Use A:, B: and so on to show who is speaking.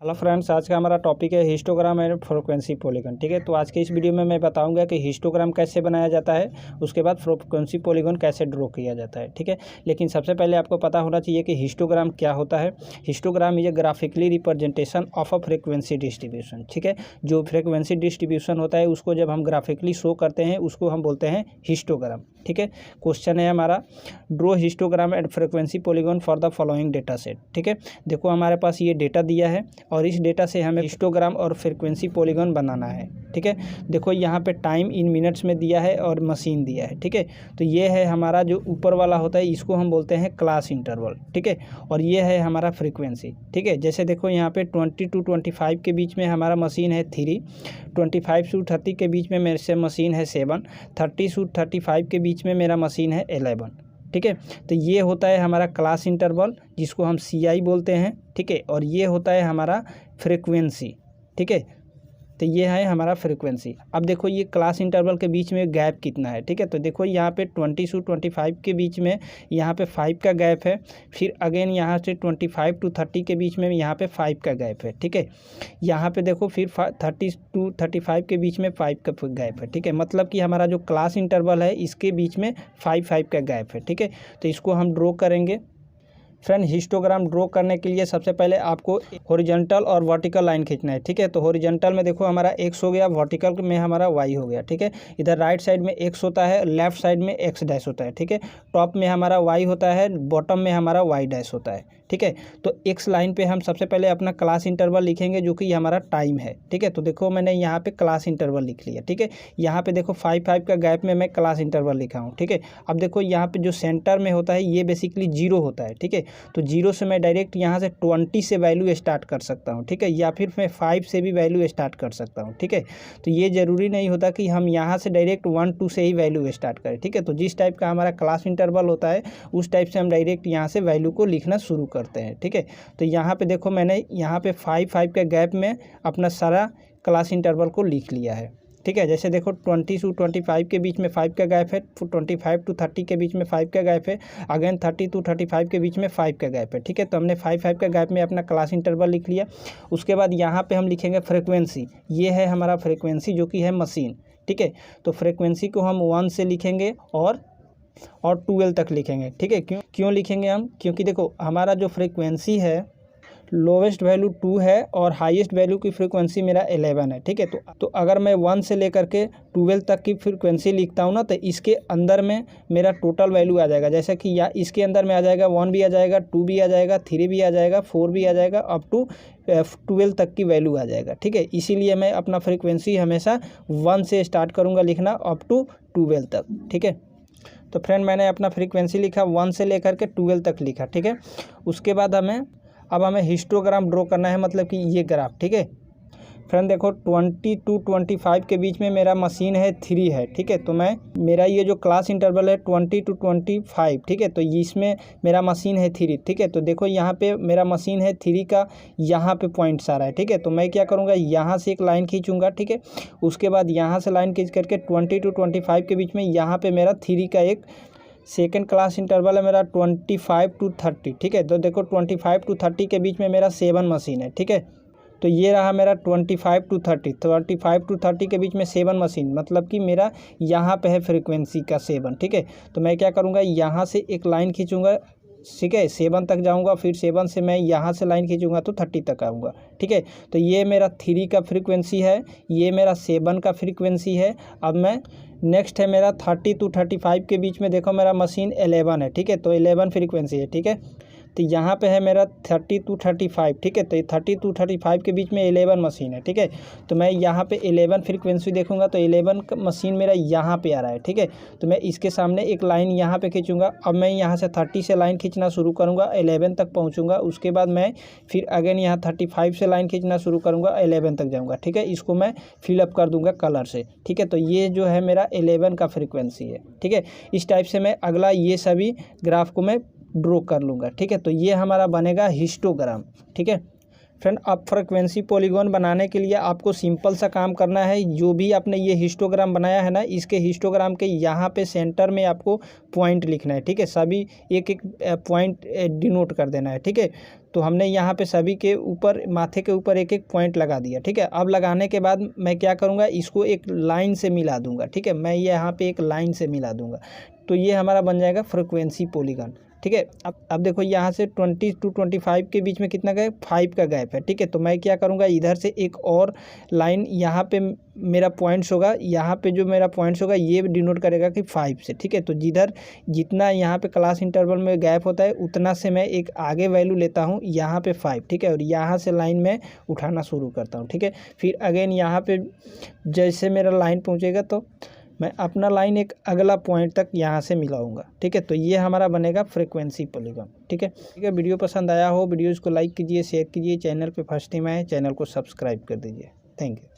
A: Hello friends, आज का हमारा टॉपिक है हिस्टोग्राम एंड फ्रीक्वेंसी पॉलीगन। ठीक है, तो आज के इस वीडियो में मैं बताऊंगा कि हिस्टोग्राम कैसे बनाया जाता है, उसके बाद फ्रीक्वेंसी पॉलीगन कैसे ड्रॉ किया जाता है। ठीक है, लेकिन सबसे पहले आपको पता होना चाहिए कि हिस्टोग्राम क्या होता है। Histogram is a graphically representation of a frequency distribution. ठीक है, जो फ्रीक्वेंसी डिस्ट्रीब्यूशन होता है उसको जब हम ग्राफिकली शो करते हैं उसको हम बोलते हैं हिस्टोग्राम। ठीक है, क्वेश्चन है हमारा, draw histogram and frequency polygon for the following data set. ठीक है, देखो हमारे पास ये डेटा दिया है और इस डेटा से हमें हिस्टोग्राम और फ्रीक्वेंसी पॉलीगन बनाना है। ठीक है, देखो यहाँ पे टाइम इन मिनट्स में दिया है और मशीन दिया है। ठीक है, तो ये है हमारा जो ऊपर वाला होता है, इसको हम बोलते हैं क्लास इंटरवल। ठीक है, और ये है हमारा फ्रीक्वेंसी। ठीक है, जैसे देखो यहाँ पे 20 to 25 के बीच में हमारा मशीन है 3, 25 to 30 के बीच में मेरे से मशीन है 7, 30 to 35 के बीच में मेरा मशीन है 11। ठीक है, तो ये होता है हमारा क्लास इंटरवल जिसको हम CI बोलते हैं। ठीक है, और ये होता है हमारा फ्रीक्वेंसी। ठीक है, तो ये है हमारा फ्रीक्वेंसी। अब देखो ये क्लास इंटरवल के बीच में गैप कितना है। ठीक है, तो देखो यहाँ पे 20 से 25 के बीच में यहाँ पे 5 का गैप है, फिर अगेन यहाँ से 25 to 30 के बीच में यहाँ पे 5 का गैप है। ठीक है, यहाँ पे देखो फिर 30 to 35 के बीच में 5 का गैप है। ठीक है, मतलब कि हमारा जो क्लास इंटरवल है इसके बीच में 5 का गैप है। ठीक है, तो इसको हम ड्रॉ करेंगे। फ्रेंड, हिस्टोग्राम ड्रॉ करने के लिए सबसे पहले आपको हॉरिजॉन्टल और वर्टिकल लाइन खींचना है। ठीक है, तो हॉरिजॉन्टल में देखो हमारा x हो गया, वर्टिकल में हमारा y हो गया। ठीक है, इधर राइट साइड में x होता है, लेफ्ट साइड में x डैश होता है। ठीक है, टॉप में हमारा y होता है, बॉटम में हमारा y डैश होता है। ठीक है, तो x लाइन पे हम सबसे पहले अपना क्लास इंटरवल लिखेंगे जो कि हमारा टाइम है। ठीक है, तो देखो मैंने यहाँ पे क्लास इंटरवल लिख लिया। ठीक है, यहाँ पे देखो 5 का गैप में मैं क्लास इंटरवल लिखा हूँ। ठीक है, अब देखो यहाँ पे जो सेंटर में होता है ये बेसिकली 0 होता है। ठीक है, तो 0 से मैं डायरेक्ट यहाँ से 20 से वैल्यू स्टार्ट कर सकता हूँ। ठीक है, या फिर मैं 5 से भी वैल्यू स्टार्ट कर सकता हूँ। ठीक है, तो ये ज़रूरी नहीं होता कि हम यहाँ से डायरेक्ट 1 2 से ही वैल्यू स्टार्ट करें। ठीक है, तो जिस टाइप का हमारा क्लास इंटरवल होता है उस टाइप से हम डायरेक्ट यहाँ से वैल्यू को लिखना शुरू करते हैं। ठीक है, तो यहाँ पे देखो मैंने यहाँ पे 5 का गैप में अपना सारा क्लास इंटरवल को लिख लिया है। ठीक है, जैसे देखो 20 से 25 के बीच में 5 का गैप है, 25 to 30 के बीच में 5 का गैप है, अगेन 30 to 35 के बीच में 5 का गैप है। ठीक है, तो हमने 5 का गैप में अपना क्लास इंटरवल लिख लिया। उसके बाद यहाँ पे हम लिखेंगे फ्रीक्वेंसी। ये है हमारा फ्रीक्वेंसी जो कि है मशीन। ठीक है, तो फ्रीक्वेंसी को हम 1 से लिखेंगे और 12 तक लिखेंगे। ठीक है, क्यों लिखेंगे हम, क्योंकि देखो हमारा जो फ्रीक्वेंसी है लोवेस्ट वैल्यू 2 है और हाईएस्ट वैल्यू की फ्रीक्वेंसी मेरा 11 है। ठीक है, तो अगर मैं 1 से लेकर के 12 तक की फ्रीक्वेंसी लिखता हूँ ना, तो इसके अंदर में मेरा टोटल वैल्यू आ जाएगा। जैसे कि या इसके अंदर में आ जाएगा 1 भी आ जाएगा, 2 भी आ जाएगा, 3 भी आ जाएगा, 4 भी आ जाएगा, अप टू 12 तक की वैल्यू आ जाएगा। ठीक है, इसीलिए मैं अपना फ्रीक्वेंसी हमेशा 1 से स्टार्ट करूँगा लिखना अप टू 12 तक। ठीक है, तो फ्रेंड मैंने अपना फ्रीक्वेंसी लिखा 1 से लेकर के 12 तक लिखा। ठीक है, उसके बाद अब हमें हिस्टोग्राम ड्रॉ करना है, मतलब कि ये ग्राफ। ठीक है, फ्रेंड देखो 20 to 25 के बीच में मेरा मशीन है 3 है। ठीक है, तो मेरा ये जो क्लास इंटरवल है 20 to 25। ठीक है, तो इसमें मेरा मशीन है 3। ठीक है, तो देखो यहाँ पे मेरा मशीन है 3 का, यहाँ पे पॉइंट्स आ रहा है। ठीक है, तो मैं क्या करूँगा, यहाँ से एक लाइन खींचूँगा। ठीक है, उसके बाद यहाँ से लाइन खींच करके 20 to 25 के बीच में यहाँ पे मेरा 3 का एक सेकेंड क्लास इंटरवल है मेरा 25 to 30। ठीक है, तो देखो 25 to 30 के बीच में मेरा 7 मशीन है। ठीक है, तो ये रहा मेरा 25 to 30, 25 to 30 के बीच में 7 मशीन, मतलब कि मेरा यहाँ पे है फ्रीक्वेंसी का 7। ठीक है, तो मैं क्या करूँगा, यहाँ से एक लाइन खींचूँगा। ठीक है, 7 तक जाऊंगा, फिर 7 से मैं यहाँ से लाइन खींचूंगा तो 30 तक आऊँगा। ठीक है, तो ये मेरा 3 का फ्रीक्वेंसी है, ये मेरा 7 का फ्रीक्वेंसी है। अब मैं नेक्स्ट है मेरा 30 to 35 के बीच में, देखो मेरा मशीन 11 है। ठीक है, तो 11 फ्रीक्वेंसी है। ठीक है, तो यहाँ पे है मेरा 30 to 35। ठीक है, तो 30 to 35 के बीच में 11 मशीन है। ठीक है, तो मैं यहाँ पे 11 फ्रीक्वेंसी देखूंगा तो 11 मशीन मेरा यहाँ पे आ रहा है। ठीक है, तो मैं इसके सामने एक लाइन यहाँ पे खींचूंगा। अब मैं यहाँ से 30 से लाइन खींचना शुरू करूँगा, 11 तक पहुँचूँगा। उसके बाद मैं फिर अगेन यहाँ 35 से लाइन खींचना शुरू करूँगा, 11 तक जाऊँगा। ठीक है, इसको मैं फिलअप कर दूँगा कलर से। ठीक है, तो ये जो है मेरा 11 का फ्रीक्वेंसी है। ठीक है, इस टाइप से मैं अगला ये सभी ग्राफ को मैं ड्रॉ कर लूँगा। ठीक है, तो ये हमारा बनेगा हिस्टोग्राम। ठीक है, फ्रेंड, अब फ्रीक्वेंसी पॉलीगॉन बनाने के लिए आपको सिंपल सा काम करना है। जो भी आपने ये हिस्टोग्राम बनाया है ना, इसके हिस्टोग्राम के यहाँ पे सेंटर में आपको पॉइंट लिखना है। ठीक है, सभी एक एक पॉइंट डिनोट कर देना है। ठीक है, तो हमने यहाँ पे सभी के ऊपर, माथे के ऊपर एक एक पॉइंट लगा दिया। ठीक है, अब लगाने के बाद मैं क्या करूँगा, इसको एक लाइन से मिला दूंगा। ठीक है, मैं ये यहाँ पे एक लाइन से मिला दूंगा, तो ये हमारा बन जाएगा फ्रीक्वेंसी पॉलीगॉन। ठीक है, अब देखो यहाँ से 20 to 25 के बीच में कितना गैप, 5 का गैप है। ठीक है, तो मैं क्या करूँगा, इधर से एक और लाइन यहाँ पे मेरा पॉइंट्स होगा, यहाँ पे जो मेरा पॉइंट्स होगा ये डिनोट करेगा कि 5 से। ठीक है, तो जिधर जितना यहाँ पे क्लास इंटरवल में गैप होता है उतना से मैं एक आगे वैल्यू लेता हूँ, यहाँ पे 5। ठीक है, और यहाँ से लाइन में उठाना शुरू करता हूँ। ठीक है, फिर अगेन यहाँ पे जैसे मेरा लाइन पहुँचेगा तो मैं अपना लाइन एक अगला पॉइंट तक यहाँ से मिलाऊंगा। ठीक है, तो ये हमारा बनेगा फ्रीक्वेंसी पॉलीगॉन। ठीक है, वीडियो पसंद आया हो, वीडियोज़ को लाइक कीजिए, शेयर कीजिए। चैनल पे फर्स्ट टाइम आए, चैनल को सब्सक्राइब कर दीजिए। Thank you.